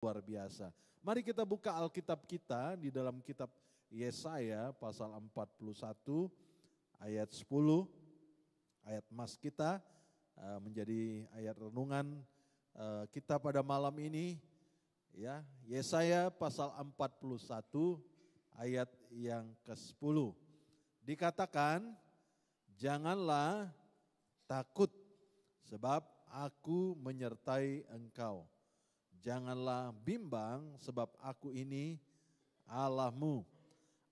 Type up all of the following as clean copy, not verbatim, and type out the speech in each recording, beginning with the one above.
Luar biasa. Mari kita buka Alkitab kita di dalam kitab Yesaya pasal 41 ayat 10. Ayat emas kita menjadi ayat renungan kita pada malam ini. Ya, Yesaya pasal 41 ayat yang ke-10. Dikatakan, janganlah takut sebab aku menyertai engkau. Janganlah bimbang sebab aku ini Allahmu.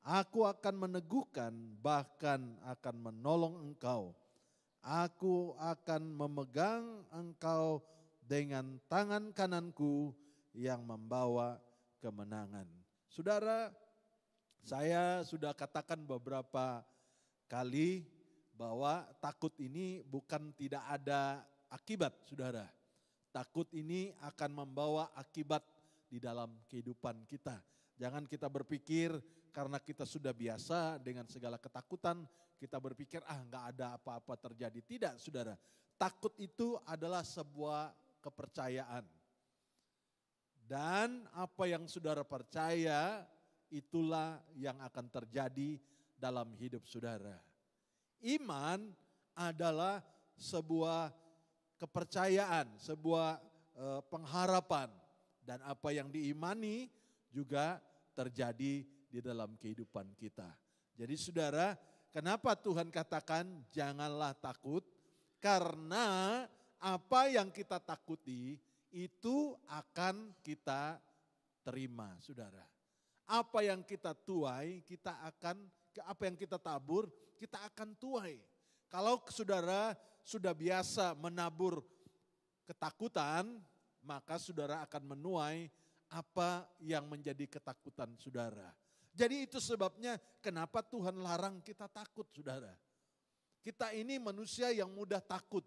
Aku akan meneguhkan bahkan akan menolong engkau. Aku akan memegang engkau dengan tangan kananku yang membawa kemenangan. Saudara, saya sudah katakan beberapa kali bahwa takut ini bukan tidak ada akibat, saudara. Takut ini akan membawa akibat di dalam kehidupan kita. Jangan kita berpikir karena kita sudah biasa dengan segala ketakutan, kita berpikir nggak ada apa-apa terjadi. Tidak, saudara. Takut itu adalah sebuah kepercayaan. Dan apa yang saudara percaya, itulah yang akan terjadi dalam hidup saudara. Iman adalah sebuah kepercayaan, sebuah pengharapan, dan apa yang diimani juga terjadi di dalam kehidupan kita. Jadi saudara, kenapa Tuhan katakan janganlah takut? Karena apa yang kita takuti itu akan kita terima, saudara. Apa yang kita tuai, apa yang kita tabur, kita akan tuai. Kalau saudara sudah biasa menabur ketakutan, maka saudara akan menuai apa yang menjadi ketakutan saudara. Jadi itu sebabnya kenapa Tuhan larang kita takut, saudara. Kita ini manusia yang mudah takut.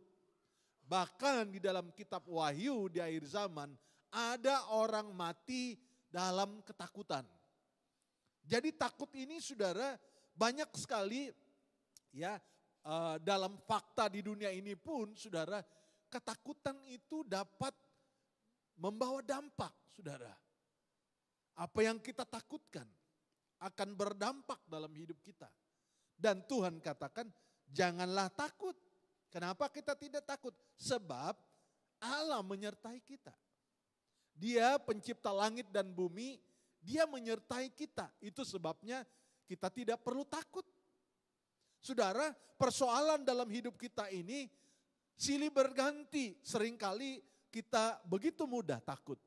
Bahkan di dalam kitab Wahyu di akhir zaman ada orang mati dalam ketakutan. Jadi takut ini saudara banyak sekali ya. Dalam fakta di dunia ini pun saudara, ketakutan itu dapat membawa dampak saudara. Apa yang kita takutkan akan berdampak dalam hidup kita. Dan Tuhan katakan janganlah takut. Kenapa kita tidak takut? Sebab Allah menyertai kita. Dia pencipta langit dan bumi, Dia menyertai kita. Itu sebabnya kita tidak perlu takut. Saudara, persoalan dalam hidup kita ini silih berganti. Seringkali kita begitu mudah takut.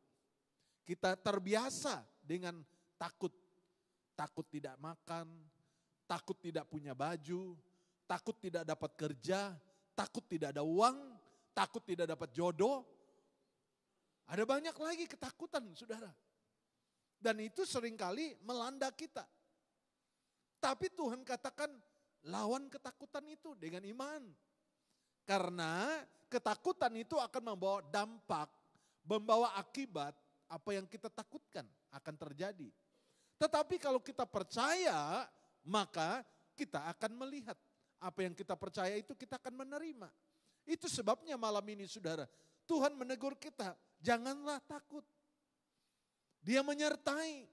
Kita terbiasa dengan takut. Takut tidak makan, takut tidak punya baju, takut tidak dapat kerja, takut tidak ada uang, takut tidak dapat jodoh. Ada banyak lagi ketakutan, saudara. Dan itu seringkali melanda kita. Tapi Tuhan katakan, lawan ketakutan itu dengan iman. Karena ketakutan itu akan membawa dampak, membawa akibat apa yang kita takutkan akan terjadi. Tetapi kalau kita percaya, maka kita akan melihat. Apa yang kita percaya itu kita akan menerima. Itu sebabnya malam ini saudara, Tuhan menegur kita, janganlah takut. Dia menyertai.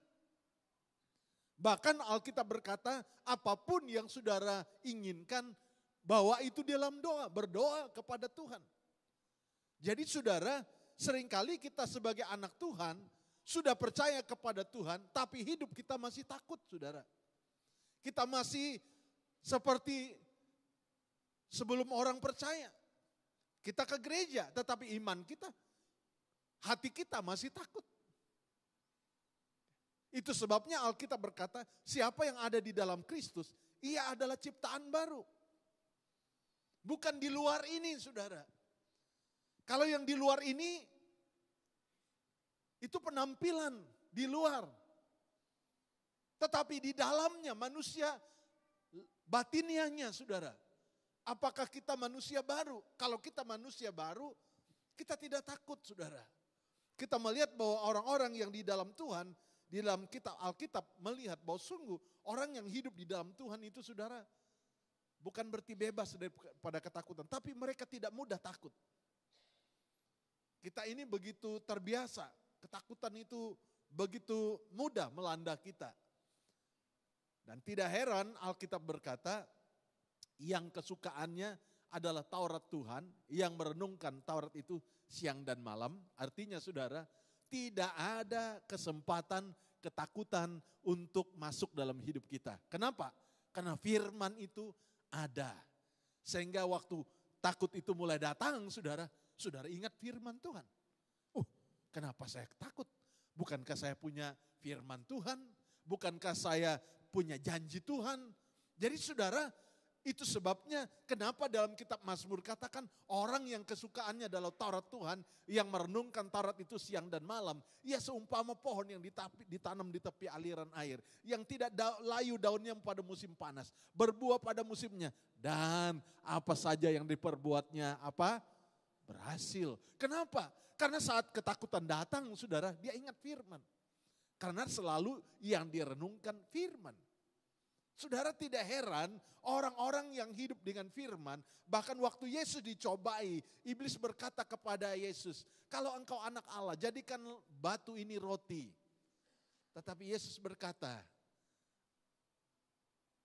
Bahkan Alkitab berkata, apapun yang saudara inginkan, bawa itu dalam doa, berdoa kepada Tuhan. Jadi saudara, seringkali kita sebagai anak Tuhan, sudah percaya kepada Tuhan, tapi hidup kita masih takut, saudara. Kita masih seperti sebelum orang percaya. Kita ke gereja, tetapi iman kita, hati kita masih takut. Itu sebabnya Alkitab berkata, siapa yang ada di dalam Kristus, ia adalah ciptaan baru. Bukan di luar ini, saudara. Kalau yang di luar ini, itu penampilan di luar. Tetapi di dalamnya manusia batiniahnya, saudara. Apakah kita manusia baru? Kalau kita manusia baru, kita tidak takut, saudara. Kita melihat bahwa orang-orang yang di dalam Tuhan, di dalam kitab Alkitab melihat bahwa sungguh orang yang hidup di dalam Tuhan itu saudara bukan berarti bebas daripada ketakutan. Tapi mereka tidak mudah takut. Kita ini begitu terbiasa ketakutan itu begitu mudah melanda kita. Dan tidak heran Alkitab berkata, yang kesukaannya adalah Taurat Tuhan, yang merenungkan Taurat itu siang dan malam. Artinya saudara, tidak ada kesempatan ketakutan untuk masuk dalam hidup kita. Kenapa? Karena firman itu ada. Sehingga waktu takut itu mulai datang, saudara ingat firman Tuhan. Kenapa saya takut? Bukankah saya punya firman Tuhan? Bukankah saya punya janji Tuhan? Jadi saudara, itu sebabnya kenapa dalam kitab Mazmur katakan orang yang kesukaannya adalah Taurat Tuhan, yang merenungkan Taurat itu siang dan malam. Ia seumpama pohon yang ditanam di tepi aliran air, yang tidak layu daunnya pada musim panas, berbuah pada musimnya, dan apa saja yang diperbuatnya berhasil. Kenapa? Karena saat ketakutan datang, saudara, dia ingat firman. Karena selalu yang direnungkan firman. Saudara, tidak heran orang-orang yang hidup dengan firman, bahkan waktu Yesus dicobai, iblis berkata kepada Yesus, kalau engkau anak Allah, jadikan batu ini roti. Tetapi Yesus berkata,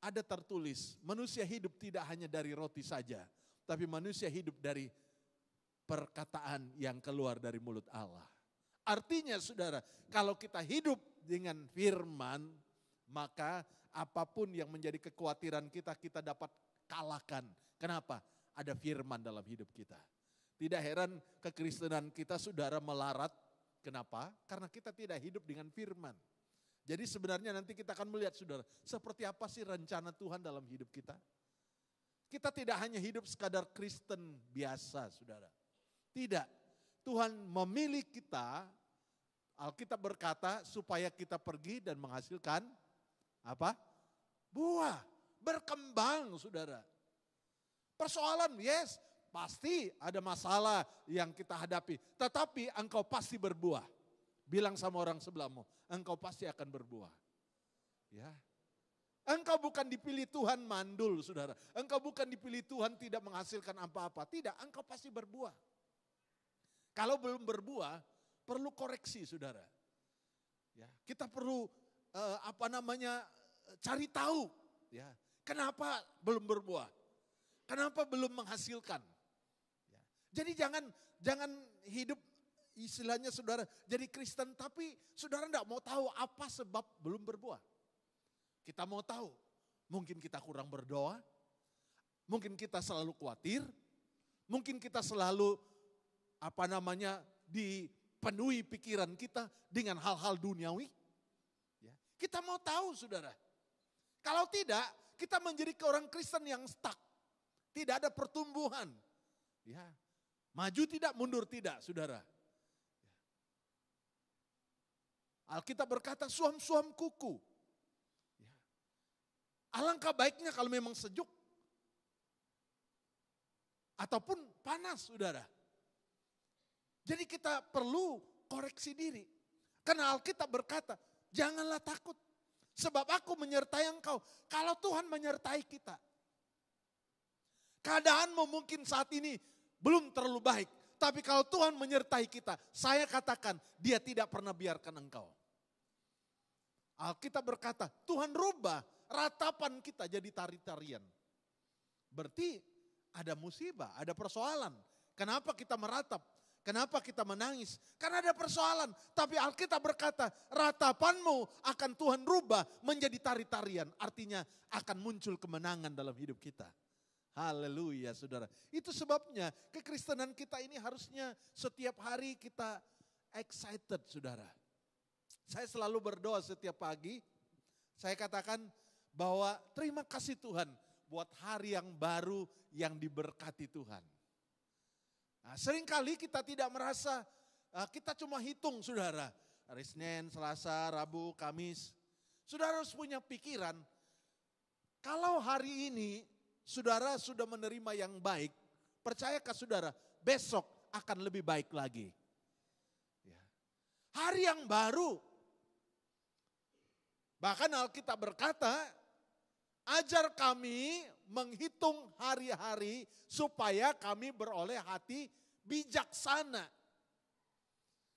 ada tertulis, manusia hidup tidak hanya dari roti saja, tapi manusia hidup dari perkataan yang keluar dari mulut Allah. Artinya saudara, kalau kita hidup dengan firman, maka apapun yang menjadi kekhawatiran kita, kita dapat kalahkan. Kenapa? Ada firman dalam hidup kita. Tidak heran kekristenan kita saudara melarat. Kenapa? Karena kita tidak hidup dengan firman. Jadi sebenarnya nanti kita akan melihat saudara, seperti apa sih rencana Tuhan dalam hidup kita. Kita tidak hanya hidup sekadar Kristen biasa saudara. Tidak, Tuhan memilih kita, Alkitab berkata supaya kita pergi dan menghasilkan buah, berkembang saudara. Persoalan, yes, pasti ada masalah yang kita hadapi. Tetapi engkau pasti berbuah. Bilang sama orang sebelahmu, engkau pasti akan berbuah. Ya. Engkau bukan dipilih Tuhan mandul saudara. Engkau bukan dipilih Tuhan tidak menghasilkan apa-apa. Tidak, engkau pasti berbuah. Kalau belum berbuah, perlu koreksi saudara. Ya, kita perlu cari tahu. Ya, kenapa belum berbuah? Kenapa belum menghasilkan? Ya, jadi jangan hidup istilahnya saudara jadi Kristen tapi saudara tidak mau tahu apa sebab belum berbuah. Kita mau tahu, mungkin kita kurang berdoa, mungkin kita selalu khawatir, mungkin kita selalu dipenuhi pikiran kita dengan hal-hal duniawi. Ya, kita mau tahu saudara. Kalau tidak, kita menjadi orang Kristen yang stuck. Tidak ada pertumbuhan. Ya, maju tidak, mundur tidak saudara. Alkitab berkata suam-suam kuku. Ya. Alangkah baiknya kalau memang sejuk. Ataupun panas saudara. Jadi kita perlu koreksi diri. Karena Alkitab berkata, janganlah takut. Sebab aku menyertai engkau. Kalau Tuhan menyertai kita. Keadaanmu mungkin saat ini belum terlalu baik. Tapi kalau Tuhan menyertai kita, saya katakan dia tidak pernah biarkan engkau. Alkitab berkata, Tuhan rubah ratapan kita jadi tari-tarian. Berarti ada musibah, ada persoalan. Kenapa kita meratap? Kenapa kita menangis? Karena ada persoalan. Tapi Alkitab berkata, ratapanmu akan Tuhan rubah menjadi tari-tarian. Artinya akan muncul kemenangan dalam hidup kita. Haleluya saudara. Itu sebabnya kekristenan kita ini harusnya setiap hari kita excited saudara. Saya selalu berdoa setiap pagi. Saya katakan bahwa terima kasih Tuhan buat hari yang baru yang diberkati Tuhan. Nah, seringkali kita tidak merasa, kita cuma hitung saudara. Hari Senin, Selasa, Rabu, Kamis. Saudara harus punya pikiran, kalau hari ini saudara sudah menerima yang baik, percayakah saudara besok akan lebih baik lagi. Ya. Hari yang baru. Bahkan Alkitab berkata, ajar kami menghitung hari-hari supaya kami beroleh hati bijaksana.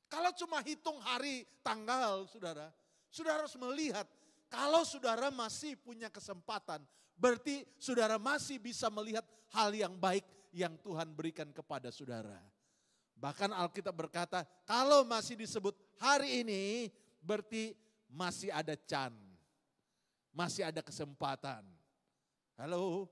Kalau cuma hitung hari, tanggal, saudara harus melihat kalau saudara masih punya kesempatan, berarti saudara masih bisa melihat hal yang baik yang Tuhan berikan kepada saudara. Bahkan Alkitab berkata, kalau masih disebut hari ini, berarti masih ada chance, masih ada kesempatan. Halo?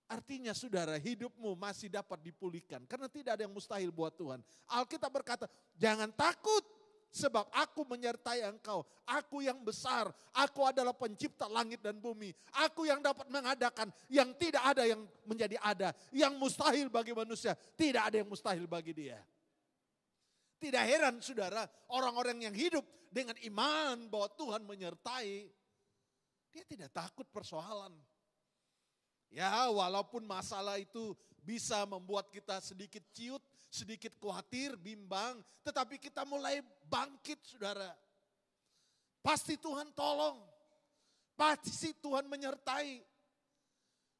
Artinya saudara, hidupmu masih dapat dipulihkan. Karena tidak ada yang mustahil buat Tuhan. Alkitab berkata, jangan takut sebab aku menyertai engkau. Aku yang besar, aku adalah pencipta langit dan bumi. Aku yang dapat mengadakan yang tidak ada yang menjadi ada. Yang mustahil bagi manusia, tidak ada yang mustahil bagi dia. Tidak heran saudara, orang-orang yang hidup dengan iman bahwa Tuhan menyertai, dia tidak takut persoalan. Ya, walaupun masalah itu bisa membuat kita sedikit ciut, sedikit khawatir, bimbang, tetapi kita mulai bangkit saudara. Pasti Tuhan tolong, pasti Tuhan menyertai.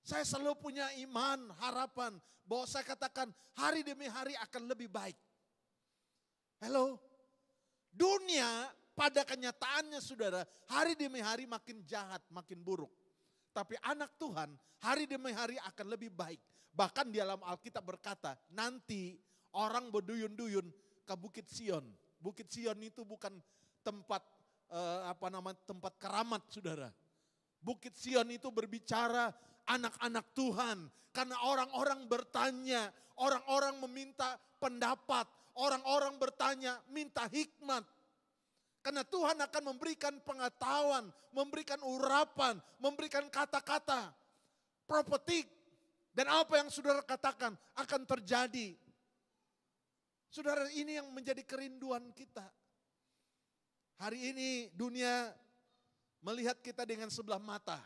Saya selalu punya iman, harapan bahwa saya katakan hari demi hari akan lebih baik. Halo, dunia pada kenyataannya saudara, hari demi hari makin jahat, makin buruk. Tapi anak Tuhan hari demi hari akan lebih baik. Bahkan di dalam Alkitab berkata, nanti orang berduyun-duyun ke Bukit Sion. Bukit Sion itu bukan tempat tempat keramat saudara. Bukit Sion itu berbicara anak-anak Tuhan. Karena orang-orang bertanya, orang-orang meminta pendapat, orang-orang bertanya, minta hikmat. Karena Tuhan akan memberikan pengetahuan, memberikan urapan, memberikan kata-kata, profetik. Dan apa yang saudara katakan akan terjadi. Saudara, ini yang menjadi kerinduan kita. Hari ini dunia melihat kita dengan sebelah mata.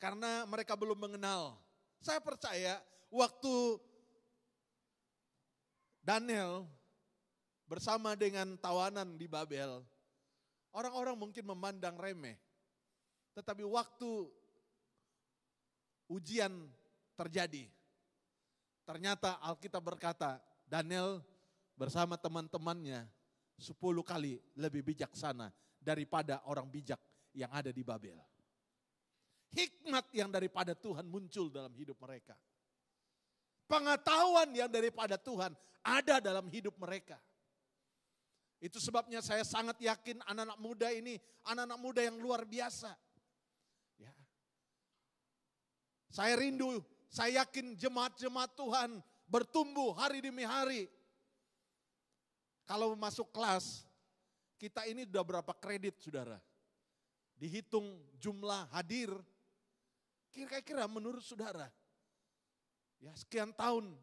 Karena mereka belum mengenal. Saya percaya waktu Daniel bersama dengan tawanan di Babel, orang-orang mungkin memandang remeh. Tetapi waktu ujian terjadi, ternyata Alkitab berkata Daniel bersama teman-temannya 10 kali lebih bijaksana daripada orang bijak yang ada di Babel. Hikmat yang daripada Tuhan muncul dalam hidup mereka. Pengetahuan yang daripada Tuhan ada dalam hidup mereka. Itu sebabnya saya sangat yakin anak-anak muda ini, anak-anak muda yang luar biasa. Ya. Saya rindu, saya yakin jemaat-jemaat Tuhan bertumbuh hari demi hari. Kalau masuk kelas, kita ini sudah berapa kredit saudara? Dihitung jumlah hadir, kira-kira menurut saudara, ya sekian tahun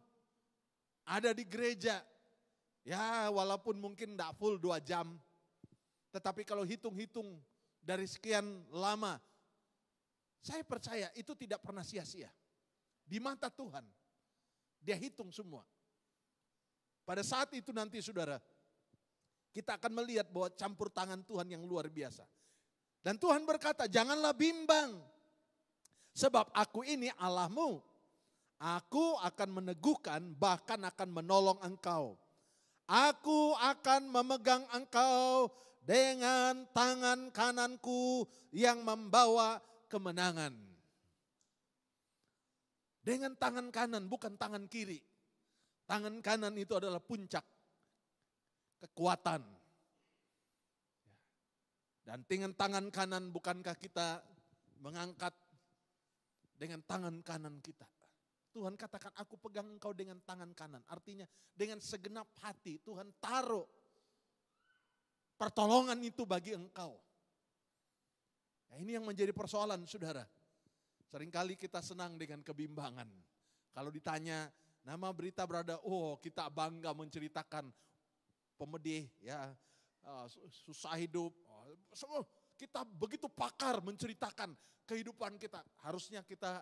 ada di gereja. Ya walaupun mungkin tidak full 2 jam. Tetapi kalau hitung-hitung dari sekian lama, saya percaya itu tidak pernah sia-sia. Di mata Tuhan, dia hitung semua. Pada saat itu nanti saudara, kita akan melihat bahwa campur tangan Tuhan yang luar biasa. Dan Tuhan berkata, janganlah bimbang. Sebab aku ini Allahmu. Aku akan meneguhkan, bahkan akan menolong engkau. Aku akan memegang engkau dengan tangan kananku yang membawa kemenangan. Dengan tangan kanan, bukan tangan kiri. Tangan kanan itu adalah puncak kekuatan. Dan dengan tangan kanan bukankah kita mengangkat dengan tangan kanan kita. Tuhan katakan aku pegang engkau dengan tangan kanan. Artinya dengan segenap hati Tuhan taruh pertolongan itu bagi engkau. Nah, ini yang menjadi persoalan saudara. Seringkali kita senang dengan kebimbangan. Kalau ditanya nama berita berada, oh kita bangga menceritakan pemedih ya, susah hidup. Kita begitu pakar menceritakan kehidupan kita. Harusnya kita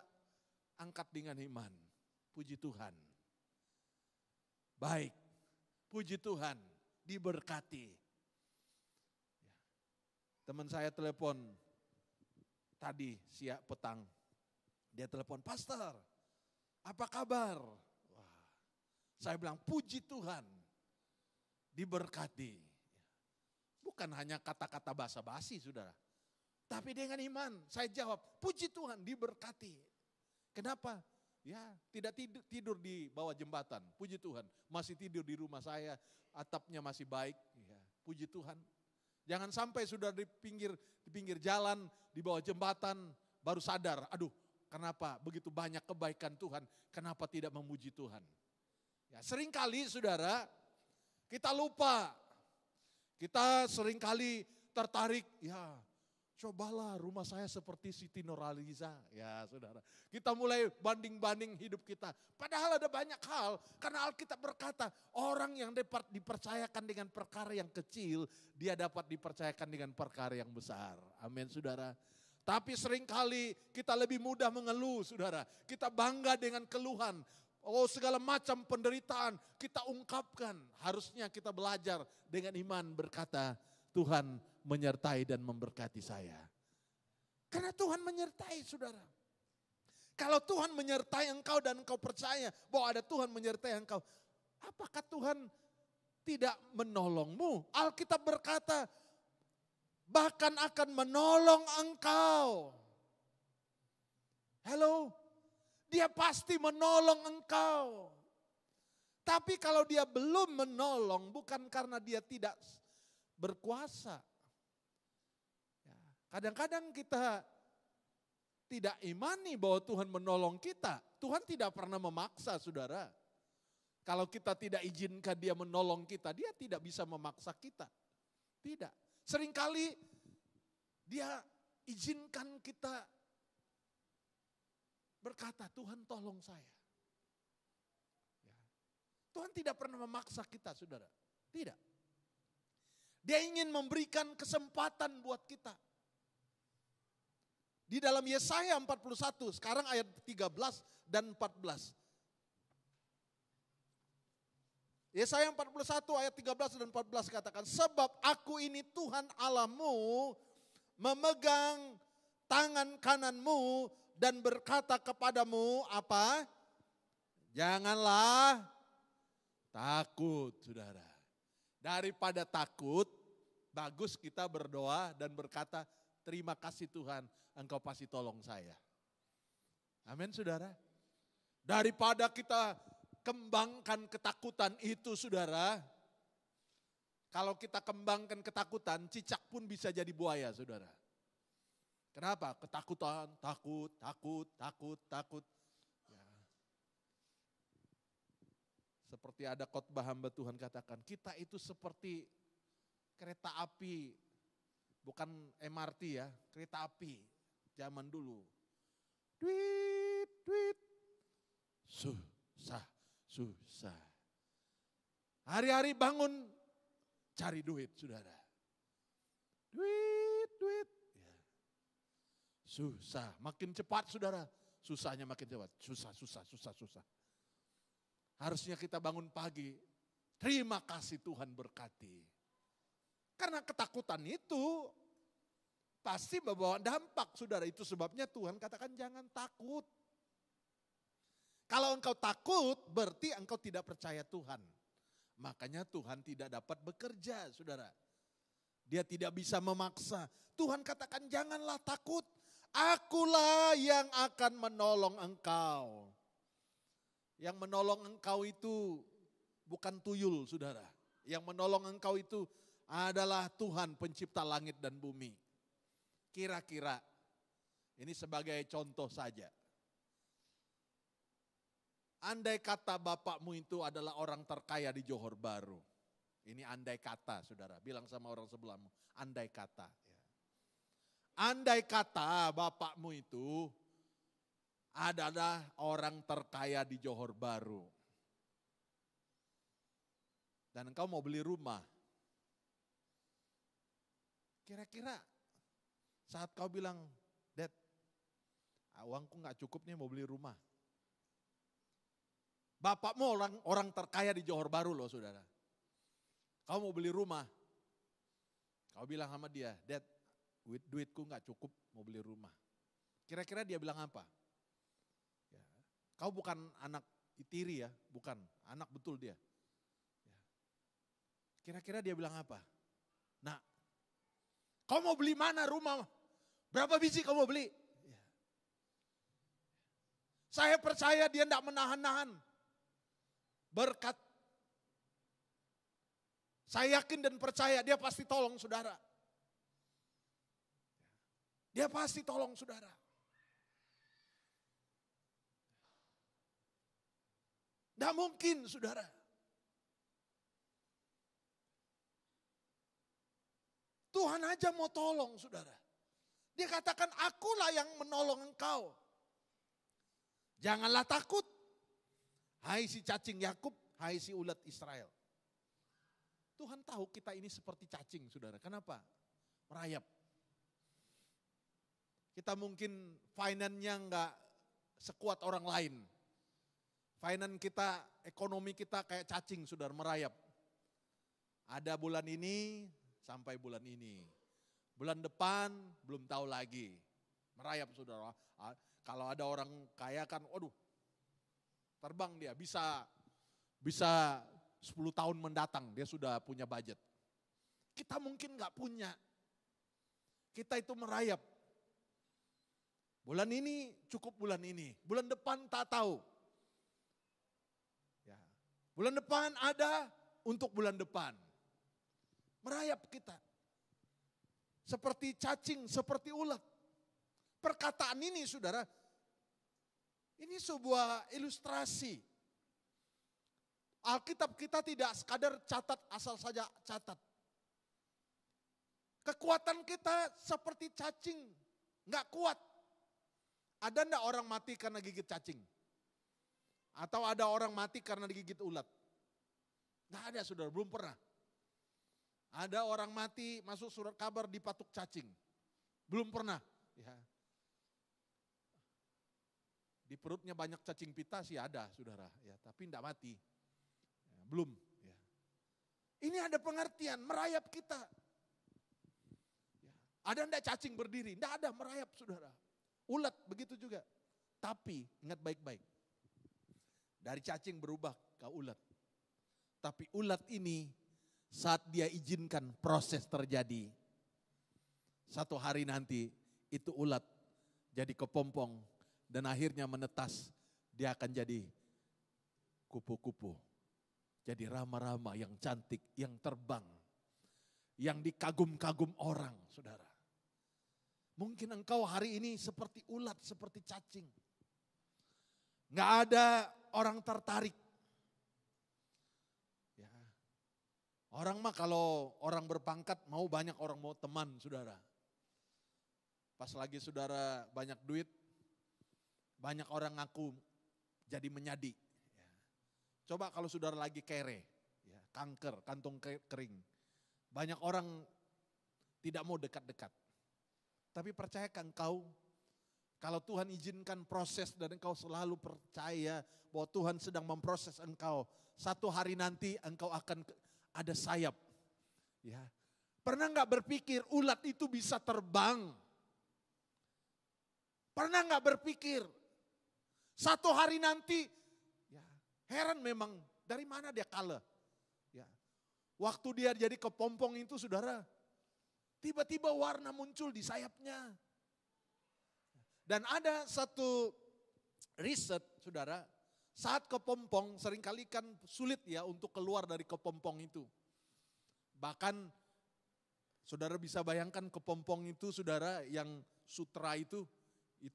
angkat dengan iman. Puji Tuhan. Baik. Puji Tuhan. Diberkati. Teman saya telepon tadi siang petang. Dia telepon, pastor apa kabar? Wah, saya bilang puji Tuhan. diberkati. Bukan hanya kata-kata basa-basi saudara. Tapi dengan iman saya jawab, puji Tuhan diberkati. Kenapa? Ya, tidak tidur di bawah jembatan, puji Tuhan. Masih tidur di rumah saya, atapnya masih baik, ya, puji Tuhan. Jangan sampai sudah di pinggir jalan, di bawah jembatan, baru sadar, aduh kenapa begitu banyak kebaikan Tuhan, kenapa tidak memuji Tuhan. Ya, seringkali saudara, kita lupa, kita seringkali tertarik, ya cobalah rumah saya seperti Siti Nurhaliza. Ya saudara, kita mulai banding-banding hidup kita. Padahal ada banyak hal, karena Alkitab berkata, orang yang dapat dipercayakan dengan perkara yang kecil, dia dapat dipercayakan dengan perkara yang besar. Amin saudara. Tapi seringkali kita lebih mudah mengeluh saudara. Kita bangga dengan keluhan. Oh segala macam penderitaan kita ungkapkan. Harusnya kita belajar dengan iman berkata, Tuhan menyertai dan memberkati saya. Karena Tuhan menyertai saudara. Kalau Tuhan menyertai engkau dan engkau percaya bahwa ada Tuhan menyertai engkau, apakah Tuhan tidak menolongmu? Alkitab berkata, bahkan akan menolong engkau. Halo, dia pasti menolong engkau. Tapi kalau dia belum menolong, bukan karena dia tidak berkuasa. Kadang-kadang kita tidak imani bahwa Tuhan menolong kita. Tuhan tidak pernah memaksa saudara. Kalau kita tidak izinkan dia menolong kita, dia tidak bisa memaksa kita. Tidak. Seringkali dia izinkan kita berkata, Tuhan tolong saya. Ya. Tuhan tidak pernah memaksa kita saudara. Tidak. Dia ingin memberikan kesempatan buat kita. Di dalam Yesaya 41, sekarang ayat 13 dan 14. Yesaya 41 ayat 13 dan 14 katakan, sebab aku ini Tuhan Allahmu, memegang tangan kananmu dan berkata kepadamu apa? Janganlah takut saudara. Daripada takut, bagus kita berdoa dan berkata, terima kasih Tuhan, engkau pasti tolong saya. Amin saudara. Daripada kita kembangkan ketakutan itu saudara. Kalau kita kembangkan ketakutan, cicak pun bisa jadi buaya saudara. Kenapa? Ketakutan, takut. Ya. Seperti ada khotbah hamba Tuhan katakan, kita itu seperti kereta api, bukan MRT ya, kereta api zaman dulu. Duit, susah. Hari-hari bangun cari duit saudara. Duit. Ya. Susah, makin cepat saudara. Susahnya makin cepat, susah. Harusnya kita bangun pagi, terima kasih Tuhan berkati. Karena ketakutan itu pasti membawa dampak saudara. Itu sebabnya Tuhan katakan jangan takut. Kalau engkau takut berarti engkau tidak percaya Tuhan. Makanya Tuhan tidak dapat bekerja saudara. Dia tidak bisa memaksa. Tuhan katakan janganlah takut. Akulah yang akan menolong engkau. Yang menolong engkau itu bukan tuyul saudara. Yang menolong engkau itu adalah Tuhan pencipta langit dan bumi. Kira-kira, ini sebagai contoh saja. Andai kata bapakmu itu adalah orang terkaya di Johor Bahru. Ini andai kata saudara, bilang sama orang sebelahmu, andai kata. Andai kata bapakmu itu adalah orang terkaya di Johor Bahru. Dan engkau mau beli rumah. Kira-kira saat kau bilang, Dad, uangku gak cukup nih mau beli rumah. Bapakmu orang terkaya di Johor Bahru loh saudara. Kau mau beli rumah. Kau bilang sama dia, Dad, duitku gak cukup mau beli rumah. Kira-kira dia bilang apa? Ya. Kau bukan anak tiri ya, bukan. Anak betul dia. Ya. Kira-kira dia bilang apa? Nah, kau mau beli mana rumah? Berapa biji kau mau beli? Ya. Saya percaya dia tidak menahan-nahan berkat. Saya yakin dan percaya dia pasti tolong saudara. Dia pasti tolong saudara. Tidak mungkin saudara. Tuhan aja mau tolong saudara. Dia katakan akulah yang menolong engkau. Janganlah takut. Hai si cacing Yakub, hai si ulat Israel. Tuhan tahu kita ini seperti cacing saudara. Kenapa? Merayap. Kita mungkin finance-nya enggak sekuat orang lain. Finance kita, ekonomi kita kayak cacing saudara, merayap. Ada bulan ini sampai bulan ini. Bulan depan belum tahu lagi. Merayap saudara. Kalau ada orang kaya kan, waduh, terbang dia bisa 10 tahun mendatang dia sudah punya budget. Kita mungkin nggak punya. Kita itu merayap. Bulan ini cukup bulan ini. Bulan depan tak tahu. Ya. Bulan depan ada untuk bulan depan. Merayap kita. Seperti cacing, seperti ulat. Perkataan ini saudara, ini sebuah ilustrasi. Alkitab kita tidak sekadar catat, asal saja catat. Kekuatan kita seperti cacing, nggak kuat. Ada enggak orang mati karena gigit cacing? Atau ada orang mati karena digigit ulat? Nggak ada saudara, belum pernah. Ada orang mati masuk surat kabar dipatuk cacing. Belum pernah. Ya. Di perutnya banyak cacing pita sih ada saudara, ya, tapi enggak mati. Ya, belum. Ya. Ini ada pengertian, merayap kita. Ya. Ada enggak cacing berdiri? Enggak ada, merayap saudara. Ulat begitu juga. Tapi ingat baik-baik. Dari cacing berubah ke ulat. Tapi ulat ini saat dia izinkan proses terjadi. Satu hari nanti itu ulat jadi kepompong dan akhirnya menetas. Dia akan jadi kupu-kupu. Jadi rama-rama yang cantik, yang terbang. Yang dikagum-kagum orang saudara. Mungkin engkau hari ini seperti ulat, seperti cacing. Nggak ada orang tertarik. Ya. Orang mah kalau orang berpangkat mau banyak orang mau teman saudara. Pas lagi saudara banyak duit, banyak orang ngaku jadi menyadi. Ya. Coba kalau saudara lagi kere, ya, kanker, kantong kering. Banyak orang tidak mau dekat-dekat. Tapi percayakan engkau, kalau Tuhan izinkan proses dan engkau selalu percaya bahwa Tuhan sedang memproses engkau. Satu hari nanti engkau akan ada sayap. Ya. Pernah nggak berpikir ulat itu bisa terbang? Pernah nggak berpikir satu hari nanti, ya, heran memang dari mana dia kalah. Ya. Waktu dia jadi kepompong itu saudara, tiba-tiba warna muncul di sayapnya. Dan ada satu riset saudara, saat kepompong seringkali kan sulit ya untuk keluar dari kepompong itu. Bahkan saudara bisa bayangkan kepompong itu saudara yang sutra itu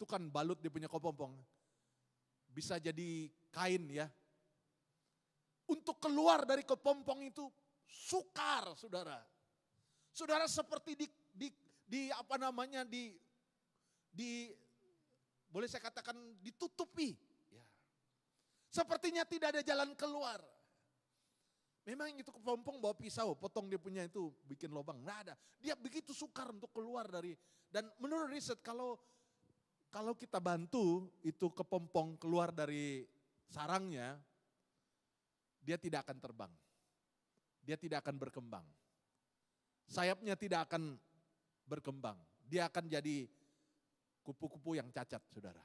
kan balut dia punya kepompong. Bisa jadi kain ya. Untuk keluar dari kepompong itu sukar saudara. Saudara seperti boleh saya katakan ditutupi. Ya. Sepertinya tidak ada jalan keluar. Memang itu kepompong bawa pisau, potong dia punya itu, bikin lubang. Nggak ada. Dia begitu sukar untuk keluar dari, dan menurut riset kalau kita bantu itu kepompong keluar dari sarangnya, dia tidak akan terbang. Dia tidak akan berkembang. Sayapnya tidak akan berkembang. Dia akan jadi kupu-kupu yang cacat, saudara.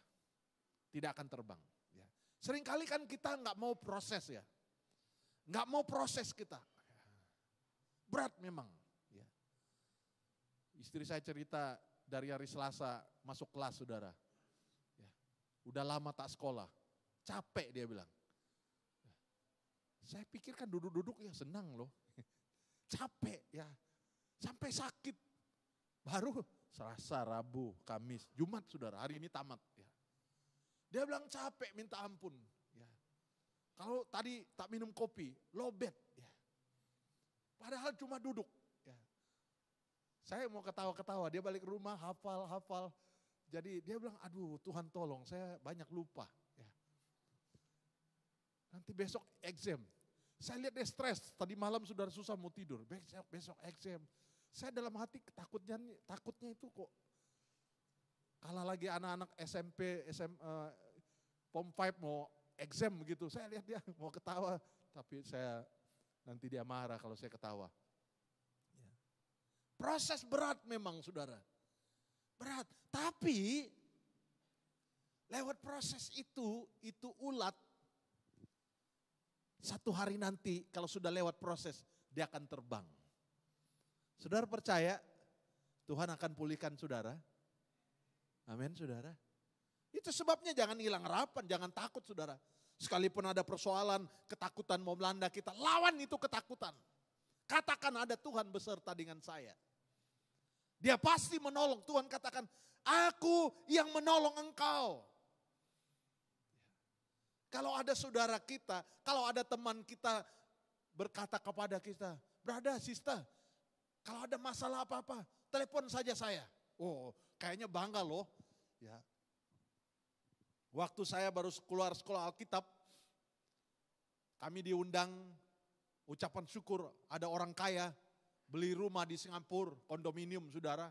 Tidak akan terbang. Ya. Seringkali kan kita nggak mau proses ya. Nggak mau proses kita. berat memang. Ya. Istri saya cerita dari hari Selasa masuk kelas saudara. Ya. Udah lama tak sekolah, capek dia bilang. Ya. Saya pikir kan duduk-duduk ya senang loh. Capek ya, sampai sakit. Baru Selasa, Rabu, Kamis, Jumat saudara, hari ini tamat. Ya. Dia bilang capek minta ampun. Ya. Kalau tadi tak minum kopi, lobet. Ya. Padahal cuma duduk. Ya. Saya mau ketawa-ketawa, dia balik ke rumah hafal. Jadi dia bilang, aduh Tuhan tolong saya banyak lupa. Ya. Nanti besok exam. Saya lihat dia stres, tadi malam saudara susah mau tidur, besok exam. Saya dalam hati takutnya itu kok kalah lagi anak-anak SMP, Form 5 mau exam begitu. Saya lihat dia mau ketawa, tapi nanti dia marah kalau saya ketawa. Ya. Proses berat memang saudara, berat. Tapi lewat proses itu ulat. Satu hari nanti kalau sudah lewat proses, dia akan terbang. Saudara percaya Tuhan akan pulihkan saudara? Amin saudara. Itu sebabnya jangan hilang harapan, jangan takut saudara. Sekalipun ada persoalan, ketakutan mau melanda kita, lawan itu ketakutan. Katakan ada Tuhan beserta dengan saya. Dia pasti menolong. Tuhan katakan, aku yang menolong engkau. Kalau ada saudara kita, kalau ada teman kita berkata kepada kita, brother, sister, kalau ada masalah apa-apa, telepon saja saya. Oh, kayaknya bangga loh. Ya. Waktu saya baru keluar sekolah Alkitab, kami diundang ucapan syukur, ada orang kaya beli rumah di Singapura, kondominium saudara.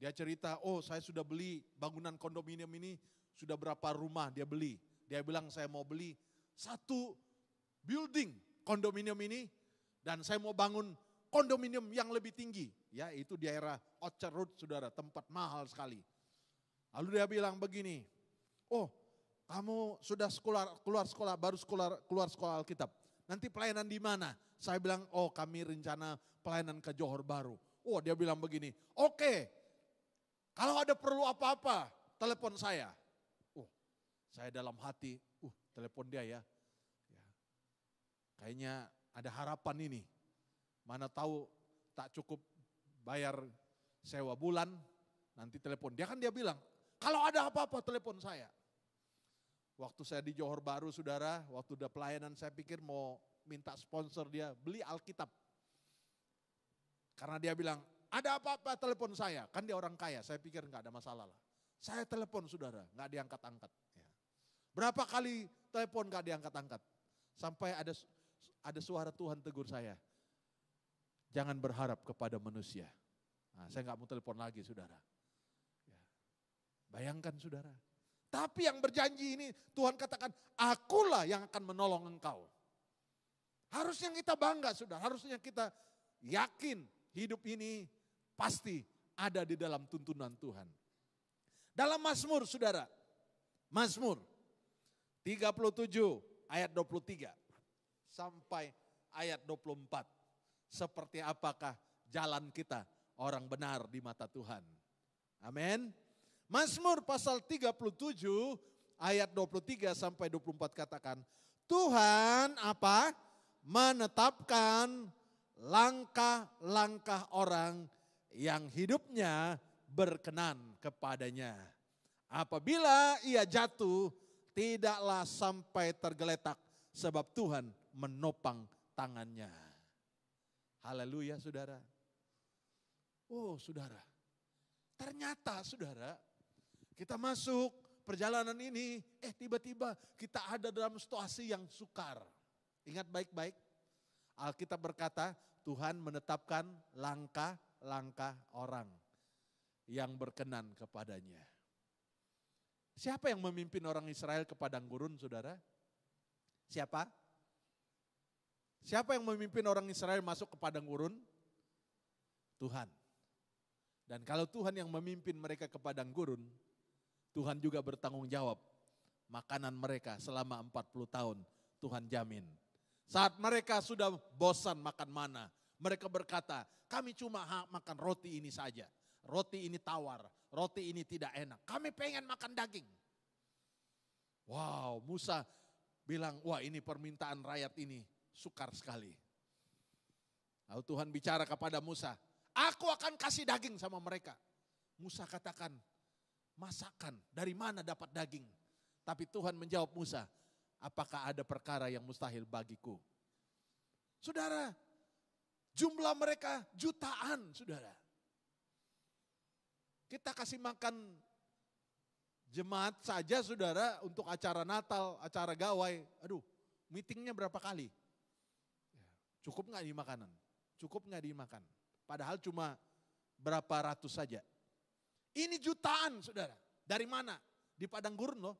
Dia cerita, oh saya sudah beli bangunan kondominium ini, sudah berapa rumah dia beli. Dia bilang saya mau beli 1 building kondominium ini dan saya mau bangun kondominium yang lebih tinggi. Ya itu di daerah Orchard Road saudara, tempat mahal sekali. Lalu dia bilang begini, oh kamu sudah keluar sekolah Alkitab. Nanti pelayanan di mana? Saya bilang, oh kami rencana pelayanan ke Johor Bahru. Oh dia bilang begini, oke, kalau ada perlu apa-apa, telepon saya. Saya dalam hati, telepon dia ya. Kayaknya ada harapan ini. Mana tahu tak cukup bayar sewa bulan, nanti telepon. Dia bilang, kalau ada apa-apa telepon saya. Waktu saya di Johor Bahru saudara, waktu udah pelayanan saya pikir mau minta sponsor dia beli Alkitab. Karena dia bilang, ada apa-apa telepon saya. Kan dia orang kaya, saya pikir enggak ada masalah lah. Saya telepon saudara, enggak diangkat-angkat. Berapa kali telepon gak diangkat-angkat. Sampai ada suara Tuhan tegur saya. Jangan berharap kepada manusia. Nah, saya gak mau telepon lagi saudara. Ya. Bayangkan saudara. Tapi yang berjanji ini Tuhan katakan, akulah yang akan menolong engkau. Harusnya kita bangga saudara. Harusnya kita yakin hidup ini pasti ada di dalam tuntunan Tuhan. Dalam Mazmur saudara. Mazmur 37 ayat 23 sampai ayat 24. Seperti apakah jalan kita orang benar di mata Tuhan. Amin. Mazmur pasal 37 ayat 23 sampai 24 katakan, Tuhan apa? Menetapkan langkah-langkah orang yang hidupnya berkenan kepadanya. Apabila ia jatuh, tidaklah sampai tergeletak sebab Tuhan menopang tangannya. Haleluya saudara. Oh saudara, ternyata saudara kita masuk perjalanan ini, tiba-tiba kita ada dalam situasi yang sukar. Ingat baik-baik, Alkitab berkata Tuhan menetapkan langkah-langkah orang yang berkenan kepadanya. Siapa yang memimpin orang Israel ke padang gurun, saudara? Siapa? Siapa yang memimpin orang Israel masuk ke padang gurun? Tuhan. Dan kalau Tuhan yang memimpin mereka ke padang gurun, Tuhan juga bertanggung jawab. Makanan mereka selama 40 tahun Tuhan jamin. Saat mereka sudah bosan makan mana, Mereka berkata, kami cuma makan roti ini saja. Roti ini tawar, roti ini tidak enak. Kami pengen makan daging. Wow, Musa bilang, wah ini permintaan rakyat ini sukar sekali. Lalu Tuhan bicara kepada Musa, aku akan kasih daging sama mereka. Musa katakan, masakan, dari mana dapat daging? Tapi Tuhan menjawab Musa, apakah ada perkara yang mustahil bagiku? Saudara, jumlah mereka jutaan, saudara. Kita kasih makan jemaat saja, saudara, untuk acara Natal, acara gawai. Aduh, meetingnya berapa kali? Cukup nggak di makanan? Cukup nggak dimakan? Padahal cuma berapa ratus saja. Ini jutaan, saudara. Dari mana? Di padang gurun loh.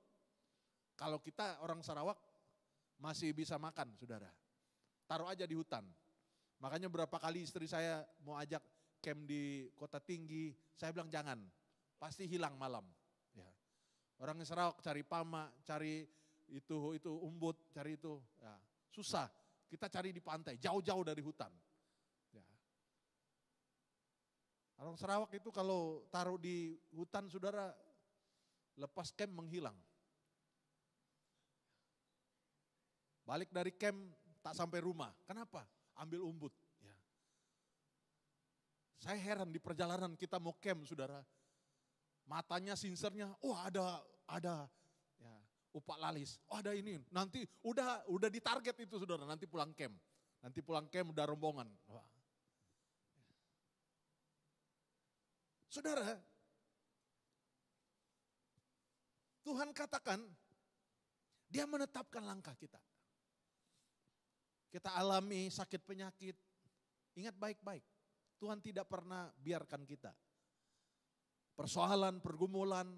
Kalau kita orang Sarawak masih bisa makan, saudara. Taruh aja di hutan. Makanya berapa kali istri saya mau ajak camp di Kota Tinggi, saya bilang jangan, pasti hilang malam. Ya. Orang Sarawak cari pama, cari itu umbut, cari itu, ya. Susah. Kita cari di pantai, jauh-jauh dari hutan. Ya. Orang Sarawak itu kalau taruh di hutan, saudara, lepas camp menghilang. Balik dari camp tak sampai rumah, kenapa? Ambil umbut. Saya heran di perjalanan kita mau camp, saudara. Matanya, sinsernya, ada ya, upak lalis. Oh ada ini, nanti udah ditarget itu, saudara, nanti pulang camp. Nanti pulang camp udah rombongan. Wah. Saudara, Tuhan katakan, dia menetapkan langkah kita. Kita alami sakit penyakit, ingat baik-baik. Tuhan tidak pernah biarkan kita. Persoalan, pergumulan,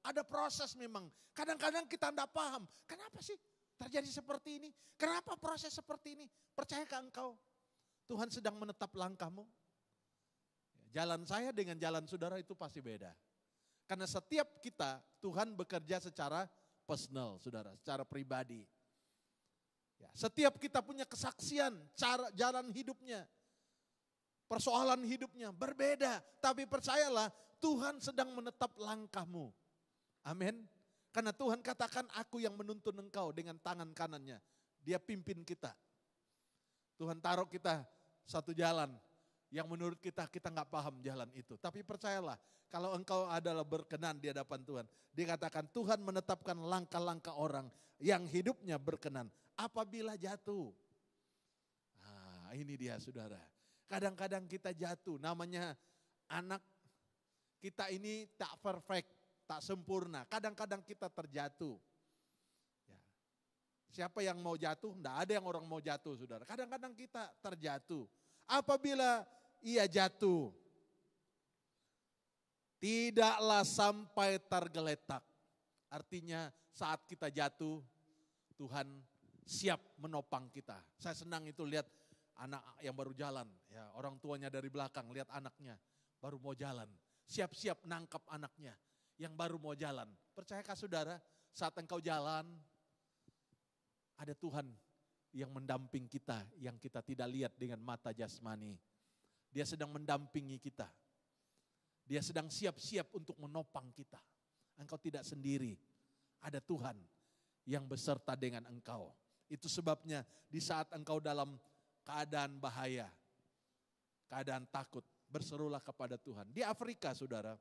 ada proses memang. Kadang-kadang kita tidak paham, kenapa sih terjadi seperti ini? Kenapa proses seperti ini? Percayakah engkau? Tuhan sedang menetap langkahmu. Jalan saya dengan jalan saudara itu pasti beda. Karena setiap kita, Tuhan bekerja secara personal, saudara, secara pribadi. Ya, setiap kita punya kesaksian, cara jalan hidupnya. Persoalan hidupnya berbeda, tapi percayalah Tuhan sedang menetap langkahmu. Amin. Karena Tuhan katakan, aku yang menuntun engkau dengan tangan kanannya. Dia pimpin kita. Tuhan taruh kita satu jalan yang menurut kita nggak paham jalan itu. Tapi percayalah, kalau engkau adalah berkenan di hadapan Tuhan. Dikatakan Tuhan menetapkan langkah-langkah orang yang hidupnya berkenan apabila jatuh. Nah, ini dia saudara. Kadang-kadang kita jatuh, namanya anak kita ini tak perfect, tak sempurna. Kadang-kadang kita terjatuh. Ya. Siapa yang mau jatuh? Tidak ada yang orang mau jatuh, saudara. Kadang-kadang kita terjatuh. Apabila ia jatuh, tidaklah sampai tergeletak. Artinya saat kita jatuh, Tuhan siap menopang kita. Saya senang itu lihat anak yang baru jalan, ya orang tuanya dari belakang lihat anaknya baru mau jalan, siap-siap nangkap anaknya yang baru mau jalan. Percayakah saudara, saat engkau jalan, ada Tuhan yang mendamping kita, yang kita tidak lihat dengan mata jasmani. Dia sedang mendampingi kita. Dia sedang siap-siap untuk menopang kita. Engkau tidak sendiri, ada Tuhan yang beserta dengan engkau. Itu sebabnya di saat engkau dalam keadaan bahaya, keadaan takut, berserulah kepada Tuhan. Di Afrika, saudara,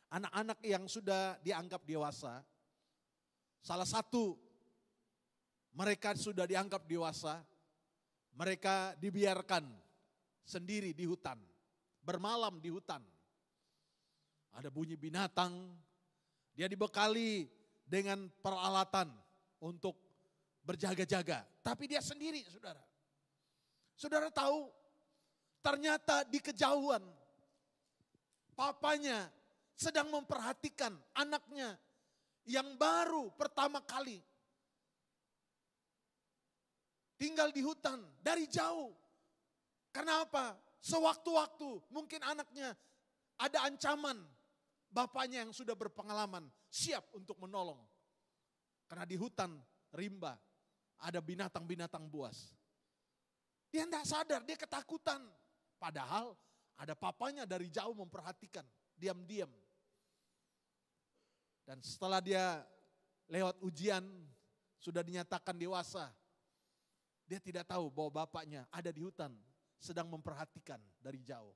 anak-anak yang sudah dianggap dewasa, salah satu mereka sudah dianggap dewasa, mereka dibiarkan sendiri di hutan, bermalam di hutan. Ada bunyi binatang, dia dibekali dengan peralatan untuk berjaga-jaga, tapi dia sendiri, saudara. Saudara tahu, ternyata di kejauhan papanya sedang memperhatikan anaknya yang baru pertama kali tinggal di hutan dari jauh. Karena apa? Sewaktu-waktu mungkin anaknya ada ancaman, bapaknya yang sudah berpengalaman siap untuk menolong. Karena di hutan rimba ada binatang-binatang buas. Dia tidak sadar, dia ketakutan. Padahal ada papanya dari jauh memperhatikan, diam-diam. Dan setelah dia lewat ujian, sudah dinyatakan dewasa. Dia tidak tahu bahwa bapaknya ada di hutan, sedang memperhatikan dari jauh.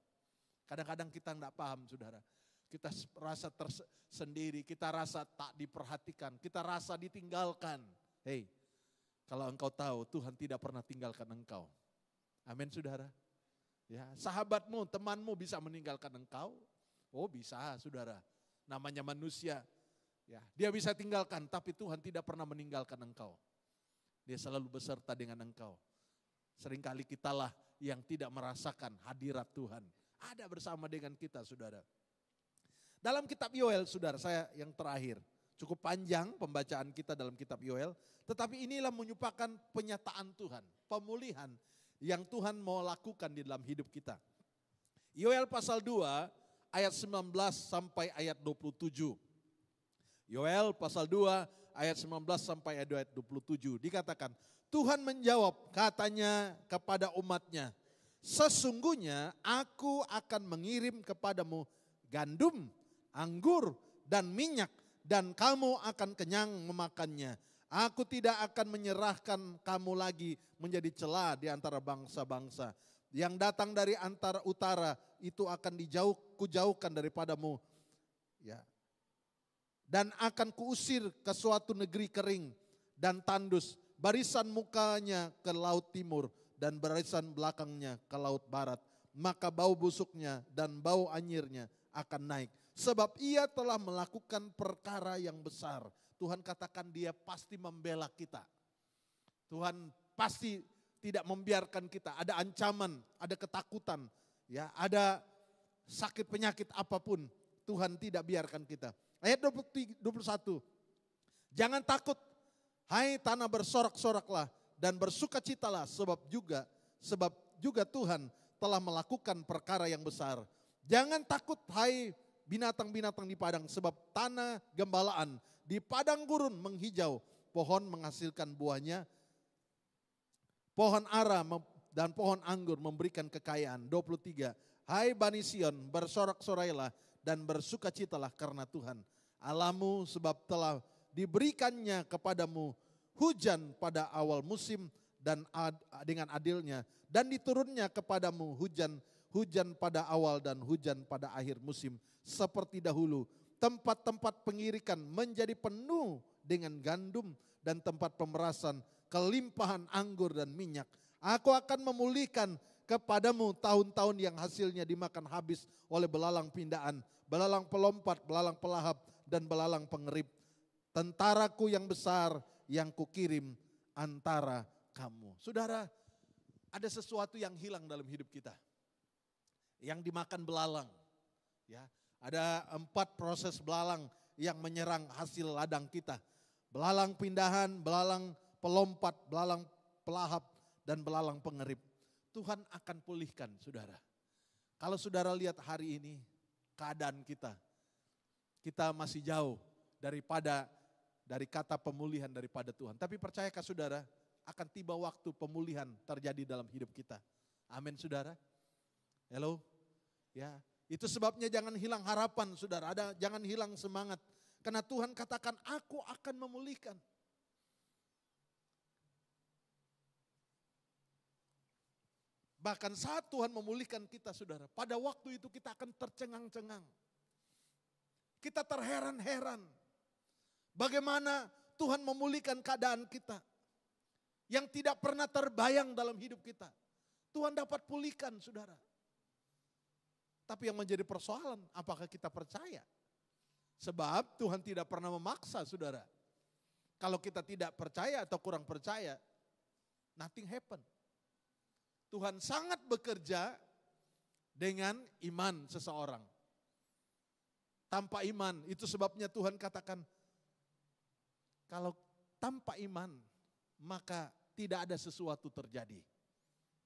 Kadang-kadang kita tidak paham, saudara. Kita rasa tersendiri, kita rasa tak diperhatikan, kita rasa ditinggalkan. Hei, kalau engkau tahu Tuhan tidak pernah tinggalkan engkau. Amin, saudara. Ya, sahabatmu, temanmu bisa meninggalkan engkau. Oh bisa, saudara. Namanya manusia. Ya, dia bisa tinggalkan, tapi Tuhan tidak pernah meninggalkan engkau. Dia selalu beserta dengan engkau. Seringkali kitalah yang tidak merasakan hadirat Tuhan. Ada bersama dengan kita, saudara. Dalam kitab Yoel, saudara, saya yang terakhir. Cukup panjang pembacaan kita dalam kitab Yoel. Tetapi inilah menyupakan penyataan Tuhan. Pemulihan yang Tuhan mau lakukan di dalam hidup kita. Yoel pasal 2 ayat 19 sampai ayat 27. Yoel pasal 2 ayat 19 sampai ayat 27 dikatakan, Tuhan menjawab katanya kepada umatnya, sesungguhnya aku akan mengirim kepadamu gandum, anggur dan minyak dan kamu akan kenyang memakannya. Aku tidak akan menyerahkan kamu lagi menjadi celah di antara bangsa-bangsa. Yang datang dari antara utara itu akan kujauhkan daripadamu. Ya. Dan akan kuusir ke suatu negeri kering dan tandus. Barisan mukanya ke laut timur dan barisan belakangnya ke laut barat. Maka bau busuknya dan bau anyirnya akan naik. Sebab ia telah melakukan perkara yang besar. Tuhan katakan dia pasti membela kita. Tuhan pasti tidak membiarkan kita. Ada ancaman, ada ketakutan, ya, ada sakit penyakit apapun. Tuhan tidak biarkan kita. Ayat 21. Jangan takut, hai tanah bersorak-soraklah dan bersukacitalah sebab juga Tuhan telah melakukan perkara yang besar. Jangan takut, hai binatang-binatang di padang, sebab tanah gembalaan di padang gurun menghijau, pohon menghasilkan buahnya, pohon ara dan pohon anggur memberikan kekayaan. 23. Hai Bani Sion, bersorak-sorailah dan bersukacitalah karena Tuhan Allahmu, sebab telah diberikannya kepadamu hujan pada awal musim dan dengan adilnya, dan diturunnya kepadamu hujan pada awal dan hujan pada akhir musim. Seperti dahulu, tempat-tempat pengirikan menjadi penuh dengan gandum dan tempat pemerasan kelimpahan anggur dan minyak. Aku akan memulihkan kepadamu tahun-tahun yang hasilnya dimakan habis oleh belalang pindaan, belalang pelompat, belalang pelahap, dan belalang pengerip. Tentaraku yang besar yang kukirim antara kamu. Saudara, ada sesuatu yang hilang dalam hidup kita. Yang dimakan belalang. Ya, ada 4 proses belalang yang menyerang hasil ladang kita. Belalang pindahan, belalang pelompat, belalang pelahap, dan belalang pengerip. Tuhan akan pulihkan, saudara. Kalau saudara lihat hari ini, keadaan kita masih jauh dari kata pemulihan daripada Tuhan. Tapi percayakah saudara, akan tiba waktu pemulihan terjadi dalam hidup kita. Amin, saudara. Hello, ya. Itu sebabnya jangan hilang harapan, saudara. Jangan hilang semangat. Karena Tuhan katakan, aku akan memulihkan. Bahkan saat Tuhan memulihkan kita, saudara, pada waktu itu kita akan tercengang-cengang. Kita terheran-heran. Bagaimana Tuhan memulihkan keadaan kita. Yang tidak pernah terbayang dalam hidup kita. Tuhan dapat pulihkan, saudara. Tapi yang menjadi persoalan, apakah kita percaya? Sebab Tuhan tidak pernah memaksa, saudara. Kalau kita tidak percaya atau kurang percaya, nothing happen. Tuhan sangat bekerja dengan iman seseorang. Tanpa iman, itu sebabnya Tuhan katakan, kalau tanpa iman, maka tidak ada sesuatu terjadi.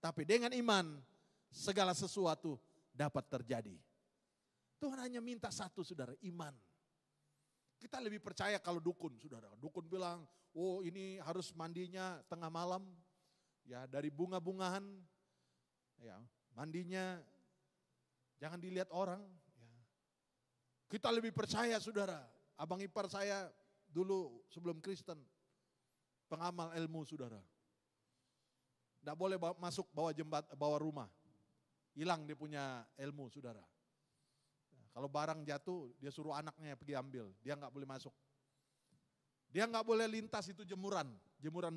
Tapi dengan iman, segala sesuatu dapat terjadi. Tuhan hanya minta satu, saudara, iman. Kita lebih percaya kalau dukun, saudara. Dukun bilang, oh ini harus mandinya tengah malam, ya dari bunga-bungahan. Ya, mandinya jangan dilihat orang. Ya. Kita lebih percaya saudara. Abang ipar saya dulu sebelum Kristen, pengamal ilmu saudara. Tidak boleh masuk bawa rumah. Hilang dia punya ilmu saudara. Kalau barang jatuh dia suruh anaknya pergi ambil. Dia nggak boleh masuk. Dia nggak boleh lintas itu jemuran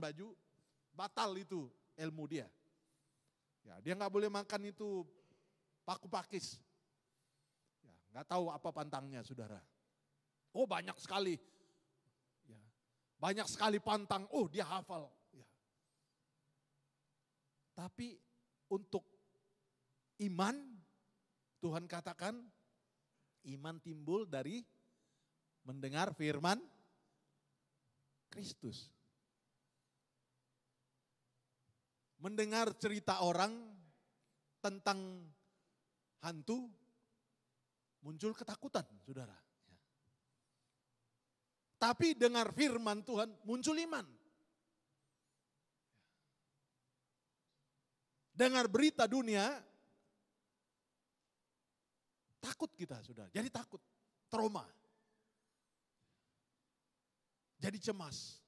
baju. Batal itu ilmu dia. Ya, dia nggak boleh makan itu paku pakis. Ya, nggak tahu apa pantangnya saudara. Oh banyak sekali. Ya, banyak sekali pantang. Oh dia hafal. Ya. Tapi untuk iman, Tuhan katakan iman timbul dari mendengar firman Kristus. Mendengar cerita orang tentang hantu, muncul ketakutan, saudara. Tapi dengar firman Tuhan, muncul iman. Dengar berita dunia, takut kita, saudara. Jadi takut, trauma. Jadi cemas.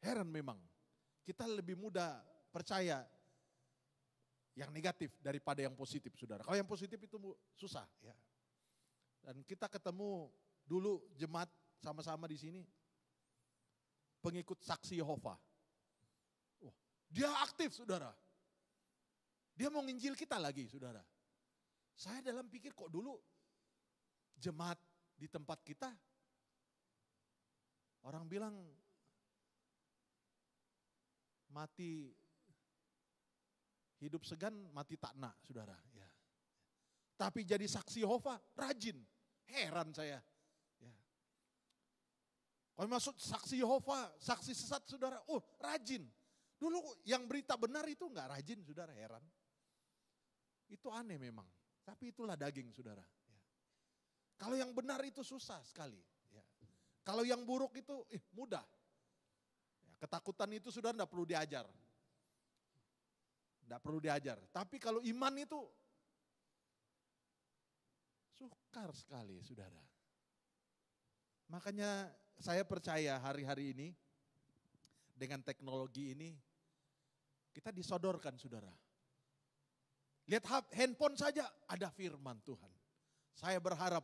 Heran memang, kita lebih mudah percaya yang negatif daripada yang positif, saudara. Kalau yang positif itu susah, ya. Dan kita ketemu dulu jemaat sama-sama di sini, pengikut saksi Yehova. Oh, dia aktif, saudara. Dia mau nginjil kita lagi, saudara. Saya dalam pikir kok dulu jemaat di tempat kita, orang bilang mati hidup segan, mati tak nak, saudara. Ya. Tapi jadi saksi Yehova, rajin. Heran saya. Ya. Kalau masuk saksi Yehova, saksi sesat, saudara, oh rajin. Dulu yang berita benar itu enggak rajin, saudara, heran. Itu aneh memang. Tapi itulah daging, saudara. Ya. Kalau yang benar itu susah sekali. Ya. Kalau yang buruk itu mudah. Ketakutan itu sudah tidak perlu diajar. Tidak perlu diajar. Tapi kalau iman itu sukar sekali, saudara. Makanya saya percaya hari-hari ini dengan teknologi ini kita disodorkan, saudara. Lihat handphone saja ada firman Tuhan. Saya berharap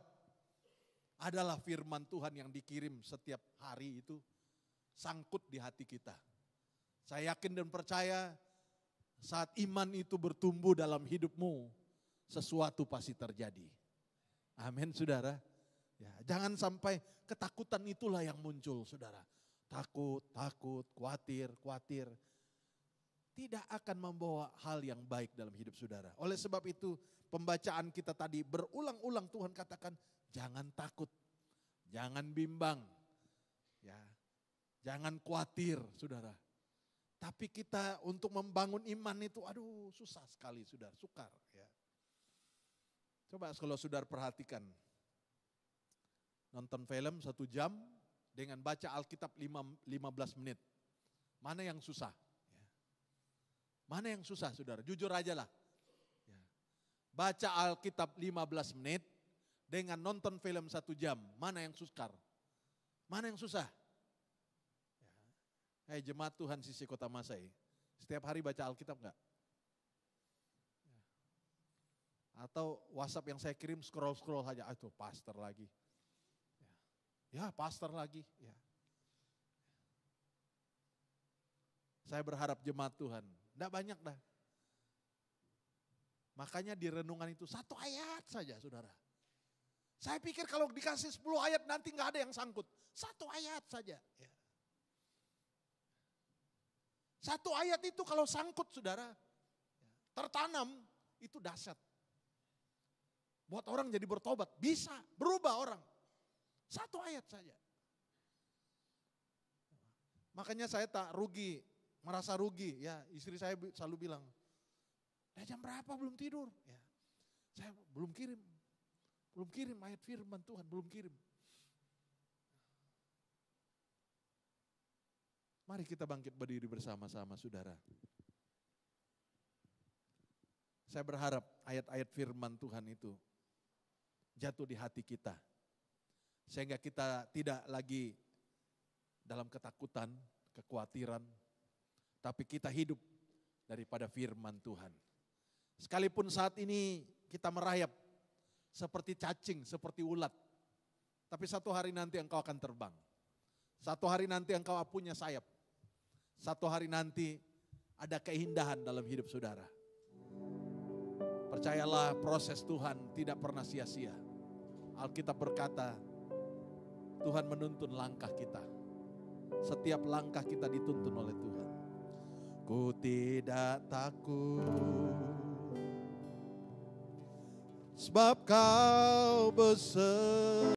adalah firman Tuhan yang dikirim setiap hari itu sangkut di hati kita. Saya yakin dan percaya saat iman itu bertumbuh dalam hidupmu, sesuatu pasti terjadi. Amin, saudara. Ya, jangan sampai ketakutan itulah yang muncul, saudara. Takut, khawatir. Tidak akan membawa hal yang baik dalam hidup saudara. Oleh sebab itu pembacaan kita tadi berulang-ulang Tuhan katakan, jangan takut, jangan bimbang. Ya. Jangan khawatir, saudara. Tapi kita untuk membangun iman itu, susah sekali, saudara, sukar. Ya. Coba kalau saudara perhatikan, nonton film 1 jam dengan baca Alkitab 15 menit. Mana yang susah? Ya. Mana yang susah, saudara? Jujur aja lah. Ya. Baca Alkitab 15 menit dengan nonton film 1 jam. Mana yang sukar? Mana yang susah? Hai jemaat Tuhan Sisi Kota Masai, setiap hari baca Alkitab enggak? Atau WhatsApp yang saya kirim scroll saja, itu pastor lagi. Ya pastor lagi. Ya. Saya berharap jemaat Tuhan, enggak banyak dah. Makanya di renungan itu 1 ayat saja, saudara. Saya pikir kalau dikasih 10 ayat nanti enggak ada yang sangkut. 1 ayat saja. Ya. 1 ayat itu kalau sangkut, saudara, tertanam, itu dahsyat. Buat orang jadi bertobat, bisa berubah orang. 1 ayat saja. Makanya saya tak rugi, merasa rugi. Ya, istri saya selalu bilang, jam berapa belum tidur? Ya, saya belum kirim ayat firman Tuhan, belum kirim. Mari kita bangkit berdiri bersama-sama, saudara. Saya berharap ayat-ayat firman Tuhan itu jatuh di hati kita. Sehingga kita tidak lagi dalam ketakutan, kekhawatiran, tapi kita hidup daripada firman Tuhan. Sekalipun saat ini kita merayap seperti cacing, seperti ulat, tapi satu hari nanti engkau akan terbang. Satu hari nanti engkau punya sayap. Satu hari nanti ada keindahan dalam hidup saudara. Percayalah, proses Tuhan tidak pernah sia-sia. Alkitab berkata, Tuhan menuntun langkah kita. Setiap langkah kita dituntun oleh Tuhan. Ku tidak takut, sebab kau beserta.